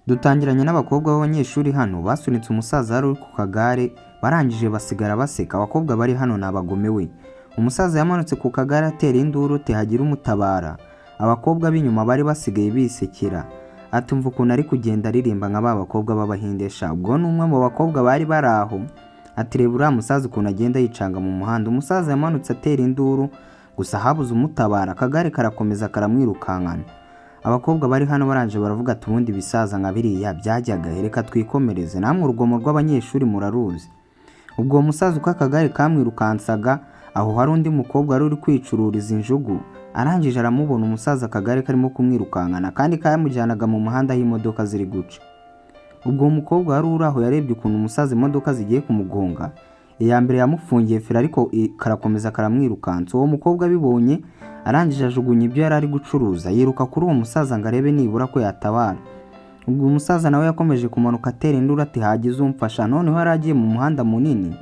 Dutangiranye n'abakobwa b'abanyeshuri hano basunitse umusaza wari uri ku kagare barangije basigara baseka. Abakobwa bari hano ni abagome we. Umusaza yamanutse ku kagare atera induru hagira umutabara. Abakobwa b'inyuma bari basigaye bisekera. Atumva ukuntu ari kugenda aririmba nka ba bakobwa b'abahindesha. Ubwo ni umwe mu bakobwa bari bari aho. Ati reba uriya musaza ukuntu agenda yicanga mu muhanda. Umusaza yamanutse atera induru gusa habuze umutabara. Akagare karakomeza karamwirukankana. Abakobwa bari hano baranje baravuga ati ubundi bisaza nka biriya byajyaga reka twikomereze, namwe urugomo rw'abanyeshuri muraruzi. Ubwo musaza uko akagare kamwirukansaga aho hari undi mukobwa wari uri kwicururiza injugu, arangije aramubona umusaza akagare karimo kumwirukankana kandi kayamujyanaga mu muhanda aho imodoka ziri guca. Ubwo umukobwa wari uri aho yarebye ukuntu umusaza imodoka zigiye kumugonga, iya mbere yamufungiye feri ariko karakomeza karamwirukansa. Uwo mukobwa abibonye arangije ajugunya ibyo yari ari gucuruza yiruka kuri uwo musaza ngo arebe nibura ko yatabara. Ubwo umusaza nawe yakomeje kumanuka atera induru ati hagize umfasha. Noneho yari agiye mu muhanda munini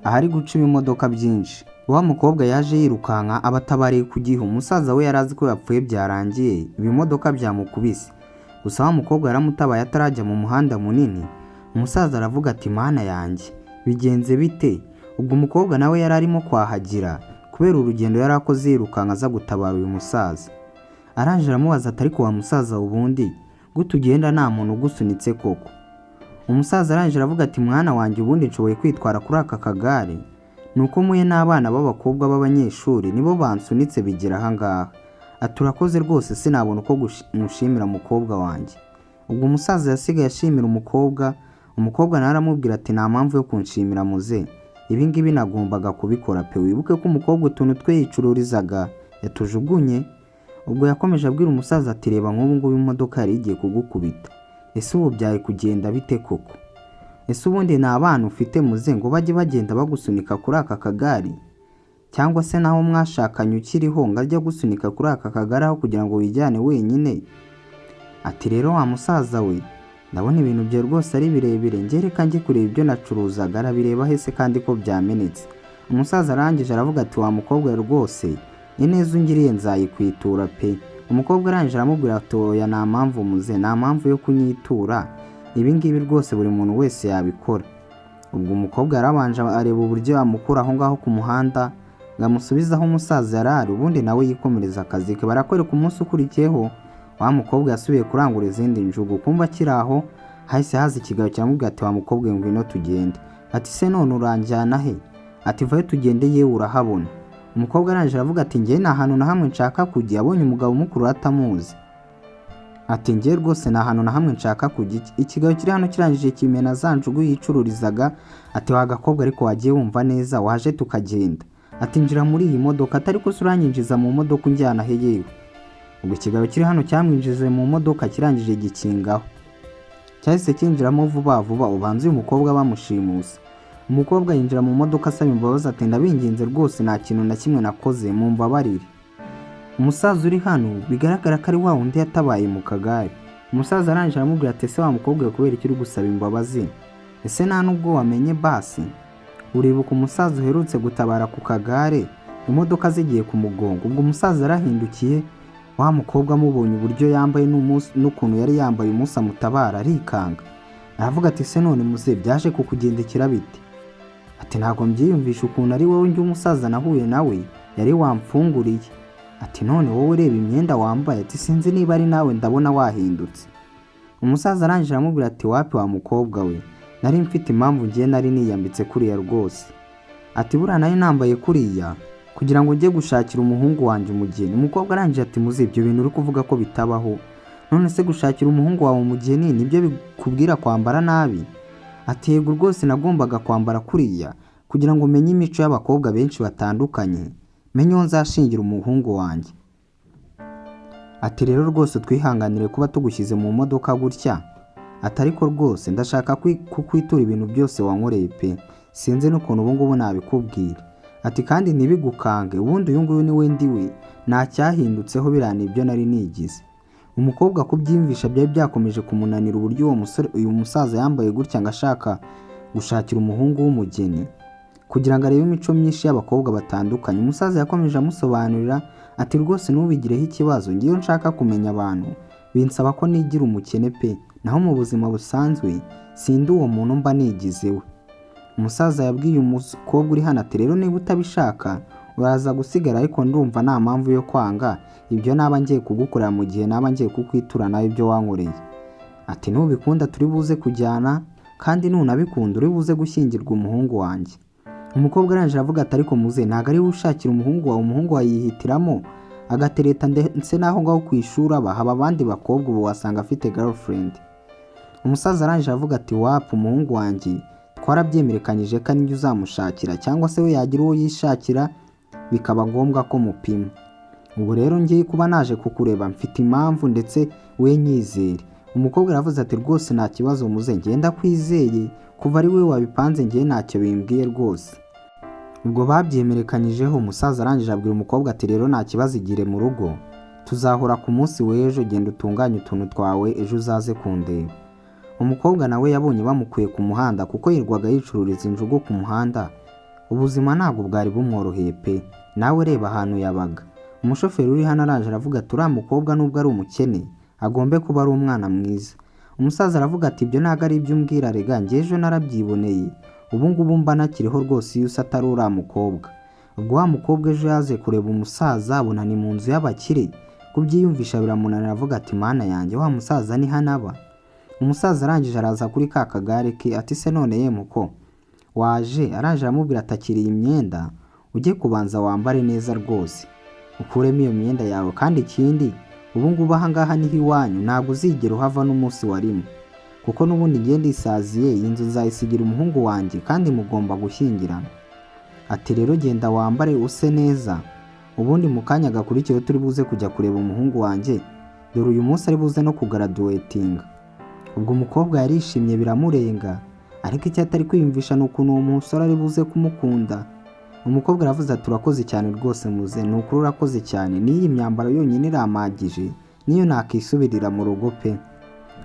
ahari guca imodoka byinshi. Wa mukobwa yaje yirukanka abatabariye ku gihe. Umusaza we yari azi ko yapfuye byarangiye, ibimodoka byamukubise. Gusa wa mukobwa yaramutabaye atarajya mu muhanda munini. Umusaza aravuga ati mana yanjye bigenze bite? Ubwo umukobwa nawe yari arimo kwahagira kubera urugendo yari akoze yirukanka aza gutabara uyu musaza. Arangije aramubaza ati ariko wa musaza ubundi gute ugenda nta muntu ugusunitse koko? Umusaza arangije aravuga ati mwana wanjye ubundi nshoboye kwitwara kuri aka kagare nuko muye n'abana b'abakobwa b'abanyeshuri nibo bansunitse bigira aha ngaha. Ati urakoze rwose sinabona uko mushimira mukobwa wanjye. Ubwo umusaza yasigaye ashimira umukobwa. Umukobwa nawe aramubwira ati nta mpamvu yo kunshimira muze, ibi ngibi nagombaga kubikora pe, wibuke ko umukobwa utuntu twe yicururizaga yatujugunye. Ubwo yakomeje abwira umusaza ati reba nk'ubu ngubu imodoka yari igiye kugukubita, ese ubu byari kugenda bite koko? Ese ubundi ni abana ufite muze ngo bajye bagenda bagusunika kuri aka kagare? Cyangwa se naho mwashakanye ukiriho ngo ajya gusunika kuri aka kagare aho kugira ngo wijyane wenyine? Ati rero wa musaza we ndabona ibintu bye rwose ari birebire, ngereka njye kureba ibyo nacuruzaga. Arabireba hese kandi ko byamenetse. Umusaza arangije aravuga ati wa mukobwa rwose ineza ungiriye nzayikwitura pe. Umukobwa arangije aramubwira ati oya nta mpamvu muze, nta mpamvu yo kunyitura, ibi ngibi rwose buri muntu wese yabikora. Ubwo umukobwa yarabanje areba uburyo yamukura aho ngaho ku muhanda ngo amusubize aho umusaza yari ari, ubundi nawe yikomereza akazi ke. Barakwereka umunsi ukurikiyeho wa mukobwa yasubiye kurangura izindi njugu. Kumva akiri aho hahise haza ikigabo kiramubwira ati wa mukobwa ngwino tugende. Ati se none uranjyana he? Ati vayo tugende yewe urahabona. Umukobwa arangije aravuga ati njye nta hantu na hamwe nshaka kujya. Abonye umugabo mukuru atamuzi. Ati njye rwose nta hantu na hamwe nshaka kujya. Ikigabo kiri hano kirangije kimena za njugu yicururizaga. Ati wa gakobwa ariko wagiye wumva neza waje tukagenda. Ati njira muri iyi modoka. Atari ko uranyinjiza mu modoka unjyana he yewe? Ubwo ikigabo kiri hano cyamwinjize mu modoka kirangije gikingaho. Cyahise kinjiramo vuba vuba ubanze uyu mukobwa bamushimuse. Umukobwa yinjira mu modoka asaba imbabazi ati ndabinginze rwose nta kintu na kimwe nakoze mumbabarire. Umusaza uri hano bigaragara ko ari wa wundi yatabaye mu kagare. Umusaza arangije aramubwira ati ese wa mukobwa kubera iki uri gusaba imbabazi? Ese nta nubwo wamenye basi? Uribuka umusaza uherutse gutabara ku kagare imodoka zigiye kumugonga? Ubwo umusaza arahindukiye. Wa mukobwa amubonye uburyo yambaye n'ukuntu yari yambaye umunsi amutabara arikanga. Aravuga ati se none muze byaje kukugendekera bite? Ati ntabwo mbyiyumvisha ukuntu ari wowe njye umusaza nahuye nawe yari wamfunguriye. Ati none wowe ureba imyenda wambaye? Ati sinzi niba ari nawe ndabona wahindutse. Umusaza arangije aramubwira ati wapi wa mukobwa we, nari mfite impamvu ngiye nari niyambitse kuriya rwose. Ati buriya nari nambaye kuriya kugira ngo njye gushakira umuhungu wanjye umugeni. Umukobwa arangije ati muze ibyo bintu uri kuvuga ko bitabaho? None se gushakira umuhungu wawe umugeni nibyo bikubwira kwambara nabi? Ati yego rwose nagombaga kwambara kuriya kugira ngo menye imico y'abakobwa benshi batandukanye, menye uwo nzashingira umuhungu wanjye. Ati rero rwose twihanganire kuba tugushyize mu modoka gutya. Ati ariko rwose ndashaka kukwitura ibintu byose wankoreye pe, sinzi n'ukuntu ubu ngubu nabikubwira. Ati kandi ntibigukange, ubundi uyu nguyu ni we ndiwe, nta cyahindutseho birana ibyo nari nigize. Umukobwa kubyiyumvisha byari byakomeje kumunanira uburyo uyu musaza yambaye gutya ngo ashaka gushakira umuhungu w'umugeni kugira ngo arebe imico myinshi y'abakobwa batandukanye. Umusaza yakomeje amusobanurira ati rwose nubigireho ikibazo, ngiyo nshaka kumenya abantu binsaba ko nigira umukene pe, naho mu buzima busanzwe sindi uwo muntu mba nigize we. Umusaza yabwiye umukobwa uri hano ati rero niba utabishaka uraza gusigara, ariko ndumva nta mpamvu yo kwanga ibyo naba ngiye kugukorera mu gihe naba ngiye kukwitura nawe ibyo wankoreye. Ati nubikunda turi buze kujyana, kandi nunabikunda uri buze gushyingirwa umuhungu wanjye. Umukobwa arangije aravuga ati ariko muze ntabwo ari we ushakira umuhungu wawe, umuhungu wawe yihitiramo agatereta, ndetse n'aho ngaho ku ishuri haba abandi bakobwa ubu wasanga afite girlfriend. Umusaza arangije aravuga ati wapu umuhungu wanjye twarabyemerekanyije ko ninjye uzamushakira, cyangwa se we yagira uwo yishakira bikaba ngombwa ko mupima. Ubu rero ngiye kuba naje kukureba mfite impamvu, ndetse we nyizere. Umukobwa aravuze ati rwose nta kibazo muze, ngenda kwizeye kuva ari we wabipanze ngiye ntacyo bimbwiye rwose. Ubwo babyemerekanyijeho, umusaza arangije abwira umukobwa ati rero nta kibazo, igire mu rugo tuzahura ku munsi w'ejo, genda utunganye utuntu twawe ejo uzaze kundeba. Umukobwa nawe yabonye bamukuye ku muhanda kuko yirwaga yicururiza injugu ku muhanda, ubuzima ntabwo bwari bumworoheye pe, nawe reba ahantu yabaga. Umushoferi uri hano araje aravuga ati uriya mukobwa nubwo ari umukene agombe kuba ari umwana mwiza. Umusaza aravuga ati ibyo ntabwo ari ibyo umbwira rega, njye ejo narabyiboneye, ubu ngubu mba nakiriho rwose iyo usa atari uriya mukobwa. Ubwo wa mukobwa ejo yaze kureba umusaza abona ni mu nzu y'abakire, kubyiyumvisha biramunanira, avuga ati mana yanjye wa musaza ni hano aba. Umusaza arangije araza kuri ka kagare ke ati se none ye muko waje? Arangije aramubwira ati akiriye imyenda ujye kubanza wambare neza rwose, ukuremo iyo myenda yawe, kandi ikindi ubu ngubu aha ngaha niho iwanyu, ntabwo uzigera uhava n'umunsi wa rimwe, kuko n'ubundi ngiye ndisaziye, iyi nzu nzayisigira umuhungu wanjye kandi mugomba gushyingirana. Ati rero genda wambare use neza, ubundi mu kanya gakurikiyeho turi buze kujya kureba umuhungu wanjye, dore uyu munsi ari buze no kugaraduwetinga. Ubwo umukobwa yarishimye biramurenga, ariko icyo atari kwiyumvisha ni ukuntu uwo musore ari buze kumukunda. Umukobwa aravuze ati urakoze cyane rwose muze, ni ukuri urakoze cyane, n'iyi myambaro yonyine iramagije, niyo nakisubirira mu rugo pe.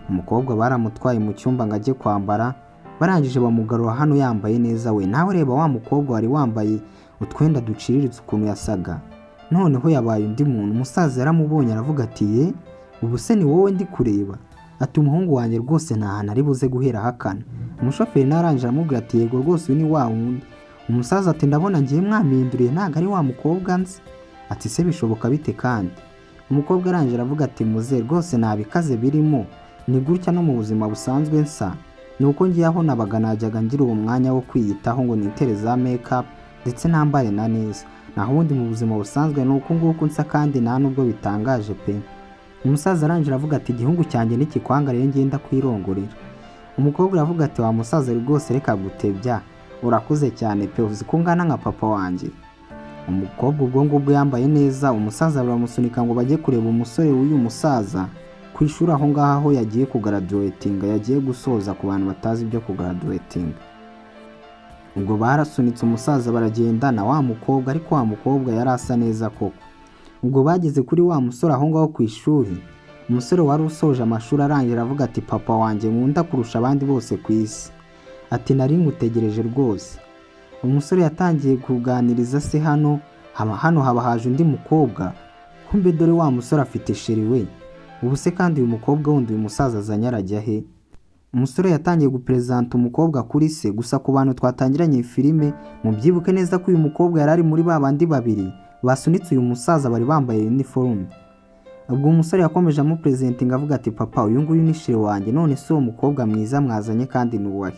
Umukobwa baramutwaye mu cyumba ngo ajye kwambara, barangije bamugarura hano yambaye neza we. Nawe reba wa mukobwa wari wambaye utwenda duciriritse ukuntu yasaga, noneho yabaye undi muntu. Umusaza yaramubonye aravuga ati ye ubu se ni wowe ndi kureba? Ati umuhungu wanjye rwose nta hantu ari buze guhera hakana. Umushoferi narangije aramubwira ati yego rwose uyu ni wa wundi. Umusaza ati ndabona ngiye mwampinduriye ntabwo ari wa mukobwa nzi. Ati se bishoboka bite kandi? Umukobwa arangije aravuga ati muze rwose nta bikaze birimo, ni gutya no mu buzima busanzwe nsa, ni uko ngiye aho nabaga najyaga ngira uwo mwanya wo kwiyitaho ngo nitere za make-up ndetse nambare na neza, naho ubundi mu buzima busanzwe ni uko nguko nsa, kandi nta nubwo bitangaje pe. Umusaza arangije aravuga ati igihungu cyanjye nikikwanga rero ngenda kwirongorera. Umukobwa aravuga ati wa musaza rwose reka gutebya, urakuze cyane pe, uzi ko ungana nka papa wanjye. Umukobwa ubwo ngubwo yambaye neza, umusaza baramusunika ngo bajye kureba umusore w'uyu musaza ku ishuri aho ngaho yagiye kugaraduwetinga, yagiye gusoza ku bantu batazi ibyo kugaraduwetinga. Ubwo barasunitse umusaza baragenda na wa mukobwa, ariko wa mukobwa yari asa neza koko. Ubwo bageze kuri wa musore aho ngaho ku ishuri, umusore wari usoje amashuri arangira avuga ati papa wanjye nkunda kurusha abandi bose ku isi. Ati nari ngutegereje rwose. Umusore yatangiye kuganiriza se hano haba haje undi mukobwa, kumbe dore wa musore afite sheri we. Ubu se kandi uyu mukobwa wundi uyu musaza azanye arajya he? Umusore yatangiye gupresenta umukobwa kuri se, gusa ku bantu twatangiranye filime mubyibuke neza ko uyu mukobwa yari ari muri babandi babiri basunitse uyu musaza bari bambaye uniform. Ubwo umusore yakomeje amupresentinga avuga ati papa uyu nguyu ni sheri wanjye, none se uwo mukobwa mwiza mwazanye kandi ni uwahe?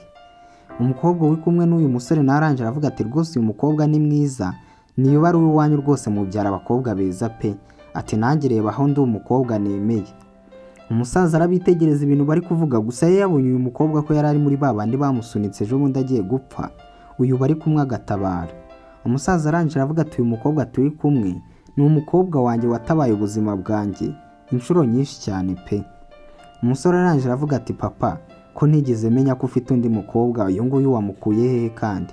Umukobwa uri kumwe n'uyu musore narangira avuga ati rwose uyu mukobwa ni mwiza, niyo bari uwanyu rwose mubyara abakobwa beza pe. Ati nanjye reba aho ndi umukobwa nemeye. Umusaza arabitegereza ibintu bari kuvuga, gusa yabonye uyu mukobwa ko yari ari muri babandi bamusunitse ejo bundi agiye gupfa, uyu bari kumwe agatabara. Umusaza arangije avuga ati uyu mukobwa turi kumwe ni umukobwa wanjye watabaye ubuzima bwanjye inshuro nyinshi cyane pe. Umusore arangije avuga ati papa ko ntigeze menya ko ufite undi mukobwa, uyu nguyu wamukuye hehe kandi?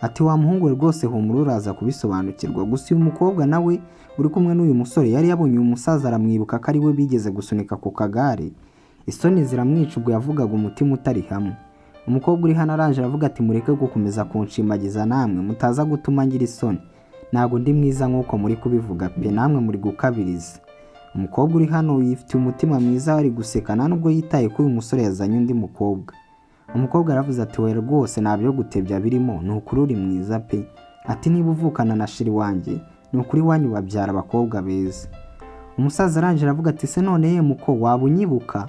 Ati wa muhungu rwose humura uraza kubisobanukirwa. Gusa uyu mukobwa nawe uri kumwe n'uyu musore yari yabonye uyu musaza aramwibuka ko ari we bigeze gusunika ku kagare, isoni ziramwica ubwo yavugaga umutima utari hamwe. Umukobwa uri hano arangije aravuga ati mureke gukomeza kunshimagiza namwe mutaza gutuma ngira isoni, ntago ndi mwiza nk'uko muri kubivuga pe, namwe muri gukabiriza. Umukobwa uri hano yifitiye umutima mwiza ari guseka nta nubwo yitaye ko uyu musore yazanye undi mukobwa. Umukobwa aravuze ati we rwose nta byo gutebya birimo, ni ukuri uri mwiza pe. Ati niba uvukana na sheri wanjye ni ukuri wanyu babyara abakobwa beza. Umusaza arangije aravuga ati se none ye muko waba unyibuka?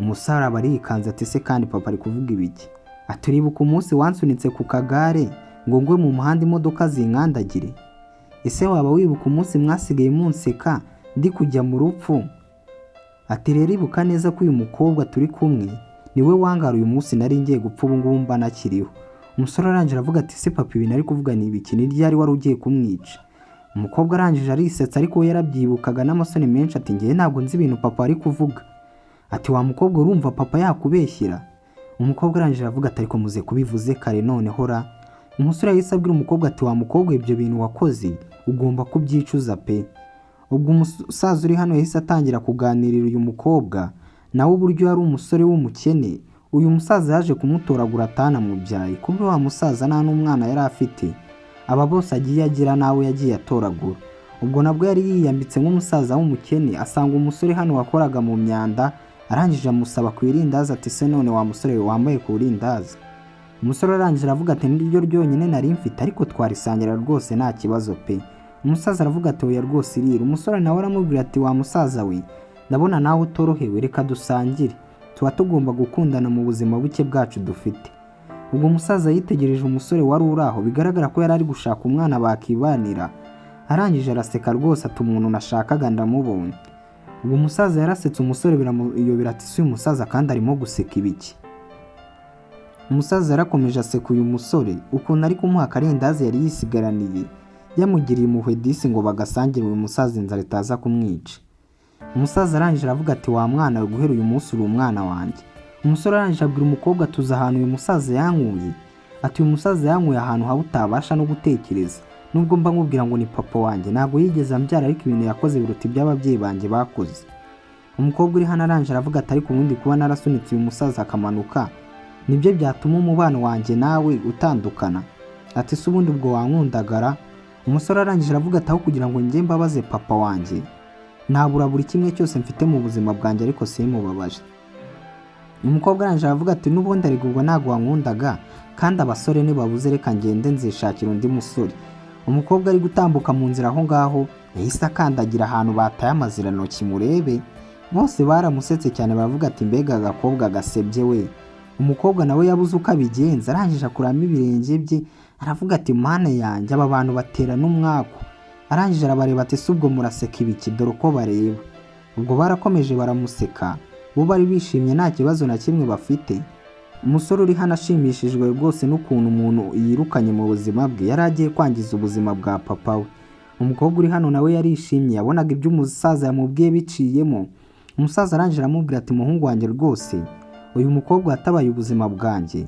Umusore aba arikanze ati se kandi papa ari kuvuga ibiki? Ati uribuka umunsi wansunitse ku kagare ngo ngwe mu muhanda imodoka zinkandagire? Ese waba wibuka umunsi mwasigaye munseka ndi kujya mu rupfu? Ati rero ibuka neza ko uyu mukobwa turi kumwe niwe wangara uyu munsi nari ngiye gupfa ubu ngubu mba nakiriho. Umusore arangije aravuga ati se papa ibi nari kuvuga ni ibiki, ni ryari wari ugiye kumwica? Umukobwa arangije arisetsa ariko we yarabyibukaga n'amasoni menshi ati ngiye ntabwo nzi ibintu papa ari kuvuga. Ati wa mukobwa urumva papa yakubeshyira? Umukobwa arangije aravuga ati ariko muze kubivuze kare none hora. Umusore yahise abwira umukobwa ati wa mukobwa ibyo bintu wakoze ugomba kubyicuza pe. Ubwo umusaza uri hano yahise atangira kuganirira uyu mukobwa nawe uburyo yari umusore w'umukene. Uyu musaza yaje kumutoragura atanamubyaye, kumbe wa musaza nta n'umwana yari afite, aba bose agiye agira nawe yagiye atoragura. Ubwo nabwo yari yiyambitse nk'umusaza w'umukene, asanga umusore hano wakoraga mu myanda arangije amusaba ku irindazi ati se none wa musore wambaye ku irindazi? Umusore arangije aravuga ati niryo ryonyine nari mfite ariko twarisangira rwose nta kibazo pe. Umusaza aravuga ati oya rwose irira. Umusore nawe aramubwira ati wa musaza we ndabona nawe utorohewe, reka dusangire, tuba tugomba gukundana mu buzima buke bwacu dufite. Ubwo umusaza yitegereje umusore wari uri aho, bigaragara ko yari ari gushaka umwana bakibanira, arangije araseka rwose ati umuntu nashakaga ndamubonye. Ubwo umusaza yarasetse umusore biramuyobera ati si uyu musaza kandi arimo guseka ibiki? Umusaza yarakomeje aseka uyu musore ukuntu ari kumuha akarindazi yari yisigaraniye, yamugiriye impuhwe disi ngo bagasangire uyu musaza inzara itaza kumwica. Umusaza arangije aravuga ati wa mwana we guhera uyu munsi uri umwana wanjye. Umusore arangije abwira umukobwa tuza ahantu uyu musaza yankuye. Ati uyu musaza yankuye ahantu haba utabasha no gutekereza, nubwo mba nkubwira ngo ni papa wanjye ntabwo yigeze ambyara ariko ibintu yakoze biruta iby'ababyeyi banjye bakoze. Umukobwa uri hano arangije aravuga ati ariko ubundi kuba narasunitse uyu musaza akamanuka nibyo byatuma umubano wanjye nawe utandukana? Ati se ubundi ubwo wankundagara? Umusore arangije aravuga ati aho kugira ngo njye mbabaze papa wanjye nabura buri kimwe cyose mfite mu buzima bwanjye ariko simubabaje. Umukobwa arangije aravuga ati n'ubundi ariko ubwo ntabwo wankundaga kandi abasore nibabuze reka ngende nzishakira undi musore. Umukobwa ari gutambuka mu nzira aho ngaho yahise akandagira ahantu bataye amazirantoki murebe, bose baramusetse cyane baravuga ati mbega agakobwa gasebye we. Umukobwa nawe yabuze uko abigenza arangije akuramo ibirenge bye aravuga ati mana yanjye aba bantu batera n'umwaku. Arangije arabareba ati se ubwo muraseka ibiki dore uko bareba? Ubwo barakomeje baramuseka, bo bari bishimye nta kibazo na kimwe bafite. Umusore uri hano ashimishijwe rwose n'ukuntu umuntu yirukanye mu buzima bwe yari agiye kwangiza ubuzima bwa papa we. Umukobwa uri hano nawe yarishimye yabonaga ibyo umusaza yamubwiye biciyemo. Umusaza arangije aramubwira ati muhungu wanjye rwose uyu mukobwa yatabaye ubuzima bwanjye,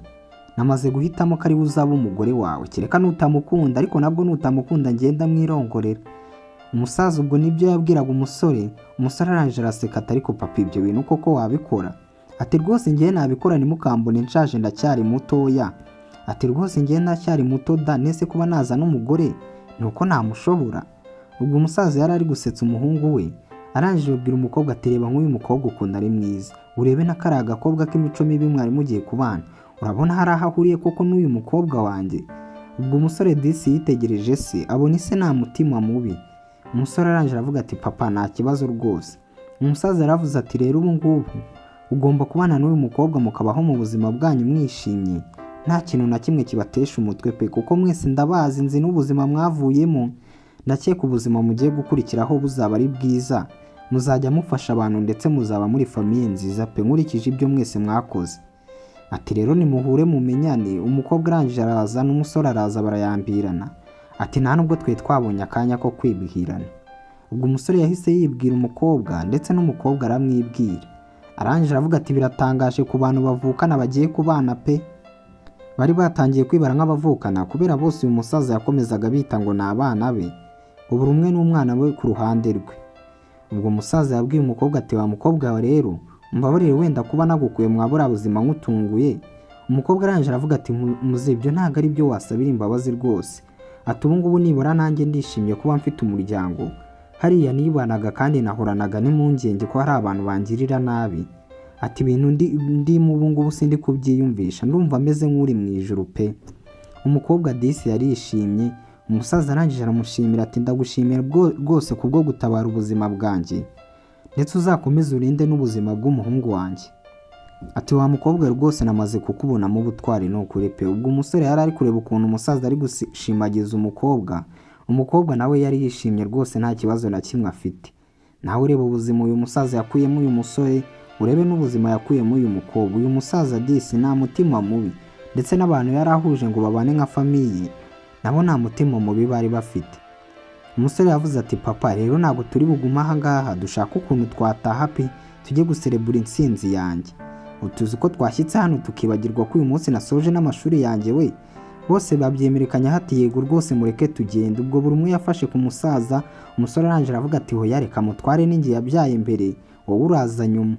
namaze guhitamo ko ari uzaba umugore wawe, kereka nutamukunda ariko nabwo nutamukunda ngenda mwirongorera. Umusaza ubwo nibyo yabwiraga umusore. Umusore arangije araseka ati ariko papa ibyo bintu koko wabikora? Ati rwose ngiye nabikora ntimukambone nshaje ndacyari mutoya. Ati rwose ngiye ndacyari muto da, nese kuba naza n'umugore nuko namushobora. Ubwo umusaza yari ari gusetsa umuhungu we arangije abwira umukobwa ati reba nk'uyu mukobwa ukunda ari mwiza, urebe na kariya gakobwa k'imico mibi mwari mugiye kubana, urabona hari aho ahuriye koko n'uyu mukobwa wanjye? Ubwo umusore disi yitegereje se abona ise nta mutima mubi. Umusore arangije aravuga ati papa nta kibazo rwose. Umusaza yaravuze ati rero ubu ngubu ugomba kubana n'uyu mukobwa mukabaho mu buzima bwanyu mwishimye, nta kintu na kimwe kibatesha umutwe pe, kuko mwese ndabazi nzi n'ubuzima mwavuyemo, ndakeka ubuzima mugiye gukurikiraho buzaba ari bwiza, muzajya mufasha abantu ndetse muzaba muri famiye nziza pe nkurikije ibyo mwese mwakoze. Ati rero nimuhure mumenyane. Umukobwa arangije araza n'umusore araza barayambirana. Ati nta nubwo twe twabonye akanya ko kwibwirana. Ubwo umusore yahise yibwira umukobwa ndetse n'umukobwa aramwibwira. Arangije aravuga ati biratangaje ku bantu bavukana bagiye kubana pe. Bari batangiye kwibara nk'abavukana kubera bose uyu musaza yakomezaga bita ngo ni abana be, ubu rumwe n'umwana we ku ruhande rwe. Ubwo umusaza yabwiye umukobwa ati wa mukobwa wa rero mbabarire wenda kuba nagukuye mwabura buzima nkutunguye. Umukobwa arangije aravuga ati muze ibyo ntago ari byo wasabira imbabazi rwose. Ati ubu ngubu nibura nanjye ndishimye kuba mfite umuryango hariya nibanaga kandi nahoranaga n'impungenge ko hari abantu bangirira nabi. Ati ibintu ndimo ubu ngubu sindi kubyiyumvisha, ndumva ameze nk'uri mu ijuru pe. Umukobwa disi yarishimye, umusaza arangije aramushimira ati ndagushimira rwose kubwo gutabara ubuzima bwanjye, ndetse uzakomeze urinde n'ubuzima bw'umuhungu wanjye. Ati wa mukobwa rwose namaze kukubonamo ubutwari ni ukuri pe. Ubwo umusore yari ari kureba ukuntu umusaza ari gushimagiza umukobwa nawe yari yishimye rwose nta kibazo na kimwe afite. Nawe ureba ubuzima uyu musaza yakuyemo uyu musore, urebe n'ubuzima yakuyemo uyu mukobwa. Uyu musaza disi nta mutima mubi, ndetse n'abantu yari ahuje ngo babane nka famiye nabo nta mutima mubi bari bafite. Umusore yavuze ati papa rero ntabwo turi bugume aha ngaha, dushaka ukuntu twataha pe, tujye guserebura intsinzi yanjye. Utuzi ko twashyitse hano tukibagirwa ko uyu munsi nasoje n'amashuri yanjye we. Bose babyemerekanya hati yego rwose mureke tugende. Ubwo buri umwe yafashe ku musaza, umusore arangije aravuga ati hoya reka mutware n'ingiye yabyaye mbere, wowe uraza nyuma.